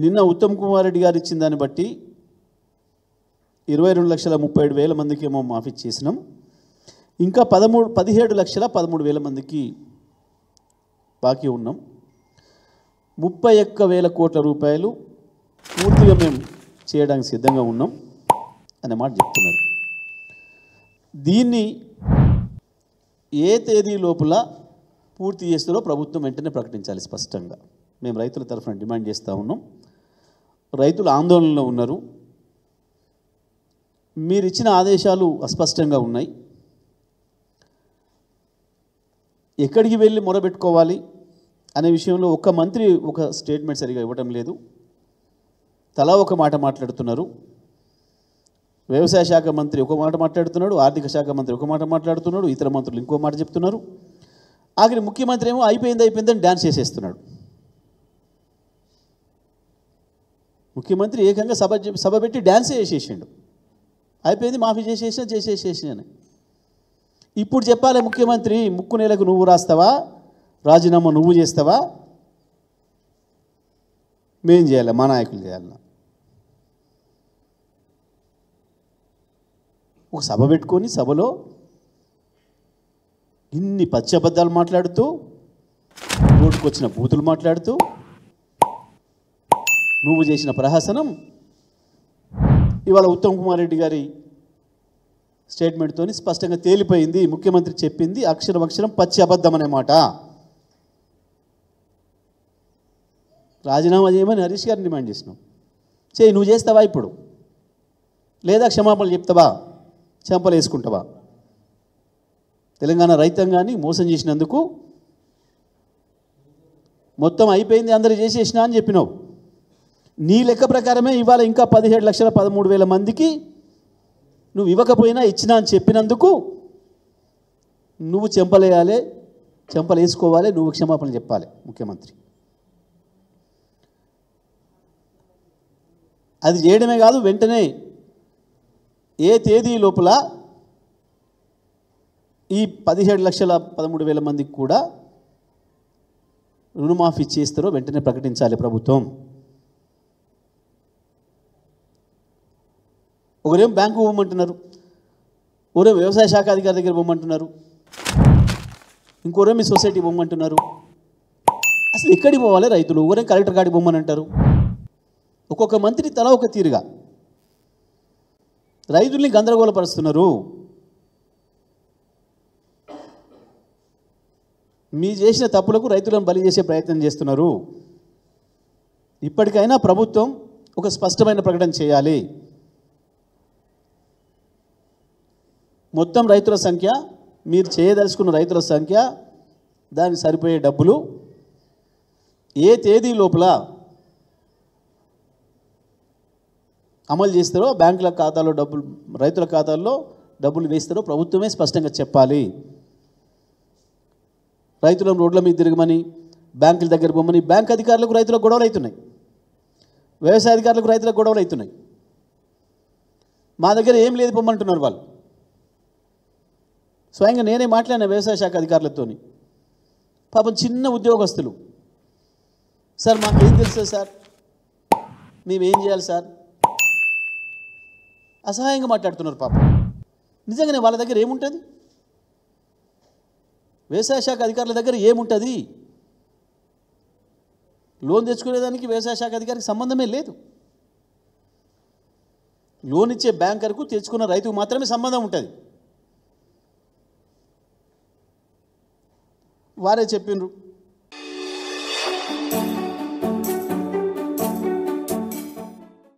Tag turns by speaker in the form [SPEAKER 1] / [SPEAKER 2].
[SPEAKER 1] నిన్న ఉత్తమ్ కుమార్ రెడ్డి గారు ఇచ్చిన దాన్ని బట్టి 22,37,000 మందికి ఏమో మాఫీ చేసినాం. ఇంకా 17,13,000 మందికి బాకీ ఉన్నాం. 31,000 కోట్ల రూపాయలు పూర్తిగా మేము చేయడానికి సిద్ధంగా ఉన్నాం అనే మాట చెప్తున్నారు. దీన్ని ఏ తేదీ లోపల పూర్తి చేస్తారో ప్రభుత్వం వెంటనే ప్రకటించాలి స్పష్టంగా. మేము రైతుల తరఫున డిమాండ్ చేస్తూ ఉన్నాం. రైతులు ఆందోళనలో ఉన్నారు. మీరు ఇచ్చిన ఆదేశాలు అస్పష్టంగా ఉన్నాయి. ఎక్కడికి వెళ్ళి మొరబెట్టుకోవాలి అనే విషయంలో ఒక్క మంత్రి ఒక స్టేట్మెంట్ సరిగా ఇవ్వడం లేదు. తలా ఒక మాట మాట్లాడుతున్నారు. వ్యవసాయ శాఖ మంత్రి ఒక మాట మాట్లాడుతున్నాడు, ఆర్థిక శాఖ మంత్రి ఒక మాట మాట్లాడుతున్నాడు, ఇతర మంత్రులు ఇంకో మాట చెప్తున్నారు. ఆఖరి ముఖ్యమంత్రి ఏమో అయిపోయిందని డ్యాన్స్ చేసేస్తున్నాడు. ముఖ్యమంత్రి ఏకంగా సభ పెట్టి డ్యాన్స్ చేసేసిండు. అయిపోయింది, మాఫీ చేసేసాను. ఇప్పుడు చెప్పాలి ముఖ్యమంత్రి, ముక్కు నెలకు నువ్వు రాస్తావా, రాజీనామా నువ్వు చేస్తావా, మేం చేయాలి, మా నాయకులు చేయాలన్నా. ఒక సభ పెట్టుకొని సభలో ఇన్ని పచ్చబద్ధాలు మాట్లాడుతూ, రోడ్డుకు వచ్చిన బూతులు మాట్లాడుతూ, నువ్వు చేసిన ప్రహసనం ఇవాళ ఉత్తమ్ కుమార్ రెడ్డి గారి స్టేట్మెంట్తో స్పష్టంగా తేలిపోయింది. ముఖ్యమంత్రి చెప్పింది అక్షరం పచ్చి అబద్ధం అనే మాట. రాజీనామా చేయమని హరీష్ గారిని డిమాండ్ చేసినాం. నువ్వు చేస్తావా ఇప్పుడు, లేదా క్షమాపణలు చెప్తావా, చెంపలు వేసుకుంటావా? తెలంగాణ రైతాంగాన్ని మోసం చేసినందుకు మొత్తం అయిపోయింది, అందరూ చేసేసినా అని చెప్పినావు. నీ లెక్క ప్రకారమే ఇవాళ ఇంకా 17,13,000 మందికి నువ్వు ఇవ్వకపోయినా ఇచ్చినా అని చెప్పినందుకు నువ్వు చెంపలేయాలి, చెంపలు వేసుకోవాలి, నువ్వు క్షమాపణ చెప్పాలి ముఖ్యమంత్రి. అది చేయడమే కాదు, వెంటనే ఏ తేదీ లోపల ఈ 17,13,000 మందికి కూడా రుణమాఫీ చేస్తారో వెంటనే ప్రకటించాలి ప్రభుత్వం. ఒకరేం బ్యాంకు పోమంటున్నారు, ఒకరేం వ్యవసాయ శాఖ అధికారి దగ్గర పోమంటున్నారు, ఇంకోరేం మీ సొసైటీ పోమంటున్నారు. అసలు ఎక్కడికి పోవాలి రైతులు? ఒకరేం కలెక్టర్ కాడికి పోమని అంటారు. ఒక్కొక్క మంత్రి తల ఒక తీరుగా రైతుల్ని గందరగోళపరుస్తున్నారు. మీ చేసిన తప్పులకు రైతులను బలి చేసే ప్రయత్నం చేస్తున్నారు. ఇప్పటికైనా ప్రభుత్వం ఒక స్పష్టమైన ప్రకటన చేయాలి. మొత్తం రైతుల సంఖ్య, మీరు చేయదలుచుకున్న రైతుల సంఖ్య, దానికి సరిపోయే డబ్బులు ఏ తేదీ లోపల అమలు చేస్తారో, బ్యాంకుల ఖాతాలో డబ్బులు, రైతుల ఖాతాల్లో డబ్బులు వేస్తారో ప్రభుత్వమే స్పష్టంగా చెప్పాలి. రైతులను రోడ్ల మీద తిరగమని, బ్యాంకుల దగ్గర పోమని, బ్యాంక్ అధికారులకు రైతులకు గొడవలు అవుతున్నాయి, వ్యవసాయ అధికారులకు రైతులకు గొడవలు అవుతున్నాయి. మా దగ్గర ఏం లేదు పొమ్మంటున్నారు వాళ్ళు. స్వయంగా నేనే మాట్లాడిన వ్యవసాయ శాఖ అధికారులతో. పాపం చిన్న ఉద్యోగస్తులు, సార్ మాకేం తెలుసు సార్, మేమేం చేయాలి సార్, అసహాయంగా మాట్లాడుతున్నారు పాపం. నిజంగానే వాళ్ళ దగ్గర ఏముంటుంది? వ్యవసాయ శాఖ అధికారుల దగ్గర ఏముంటుంది? లోన్ తెచ్చుకునేదానికి వ్యవసాయ శాఖ అధికారికి సంబంధమే లేదు. లోన్ ఇచ్చే బ్యాంకర్కు తెచ్చుకున్న రైతుకు మాత్రమే సంబంధం ఉంటుంది. వారే చెప్పిండ్రు